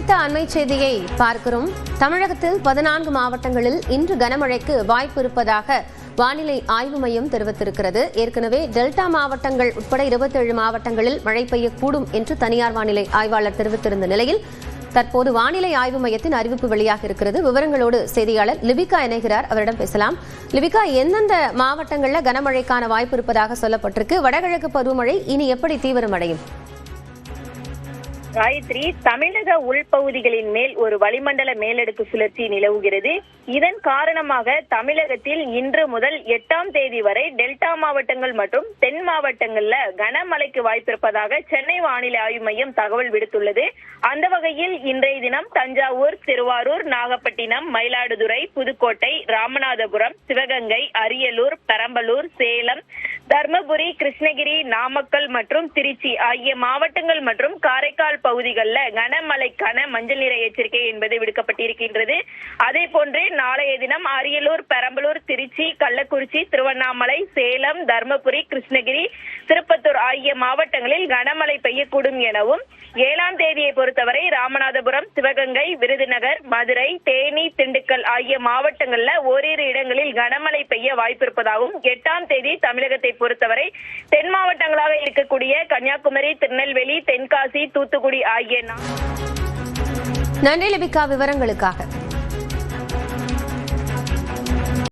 அடுத்த அண்மை செய்தியை பார்க்கிறோம். தமிழகத்தில் 14 மாவட்டங்களில் இன்று கனமழைக்கு வாய்ப்பு இருப்பதாக வானிலை ஆய்வு மையம் தெரிவித்திருக்கிறது. ஏற்கனவே டெல்டா மாவட்டங்கள் உட்பட 27 மாவட்டங்களில் மழை பெய்யக்கூடும் என்று தனியார் வானிலை ஆய்வாளர் தெரிவித்திருந்த நிலையில் தற்போது வானிலை ஆய்வு மையத்தின் அறிவிப்பு வெளியாக இருக்கிறது. விவரங்களோடு செய்தியாளர் லிபிகா இணைகிறார். அவரிடம் பேசலாம். லிபிகா, எந்தெந்த மாவட்டங்களில் கனமழைக்கான வாய்ப்பு இருப்பதாக சொல்லப்பட்டிருக்கு? வடகிழக்கு பருவமழை இனி எப்படி தீவிரமடையும்? காயத்ரி, தமிழக உள்பகுதிகளின் மேல் ஒரு வளிமண்டல மேலடுக்கு சுழற்சி நிலவுகிறது. இதன் காரணமாக தமிழகத்தில் இன்று முதல் 8ஆம் தேதி வரை டெல்டா மாவட்டங்கள் மற்றும் தென் மாவட்டங்கள்ல கனமழைக்கு வாய்ப்பிருப்பதாக சென்னை வானிலை ஆய்வு மையம் தகவல் விடுத்துள்ளது. அந்த வகையில் இன்றைய தினம் தஞ்சாவூர், திருவாரூர், நாகப்பட்டினம், மயிலாடுதுறை, புதுக்கோட்டை, ராமநாதபுரம், சிவகங்கை, அரியலூர், பெரம்பலூர், சேலம், தர்மபுரி, கிருஷ்ணகிரி, நாமக்கல் மற்றும் திருச்சி ஆகிய மாவட்டங்கள் மற்றும் காரைக்கால் பகுதிகளில் கனமழைக்கான மஞ்சள் நிற எச்சரிக்கை என்பது விடுக்கப்பட்டிருக்கின்றது. அதே போன்று நாளைய தினம் அரியலூர், பெரம்பலூர், திருச்சி, கள்ளக்குறிச்சி, திருவண்ணாமலை, சேலம், தர்மபுரி, கிருஷ்ணகிரி, திருப்பத்தூர் ஆகிய மாவட்டங்களில் கனமழை பெய்யக்கூடும் எனவும் 7ஆம் தேதியை பொறுத்தவரை ராமநாதபுரம், சிவகங்கை, விருதுநகர், மதுரை, தேனி, திண்டுக்கல் ஆகிய மாவட்டங்கள்ல ஓரிரு இடங்களில் கனமழை பெய்ய வாய்ப்பிருப்பதாகவும் 8ஆம் தேதி தமிழகத்தை பொறுத்தவரை தென் மாவட்டங்களாக இருக்கக்கூடிய கன்னியாகுமரி, திருநெல்வேலி, தென்காசி, தூத்துக்குடி ஆகிய நன்றி லிபிகா விவரங்களுக்காக.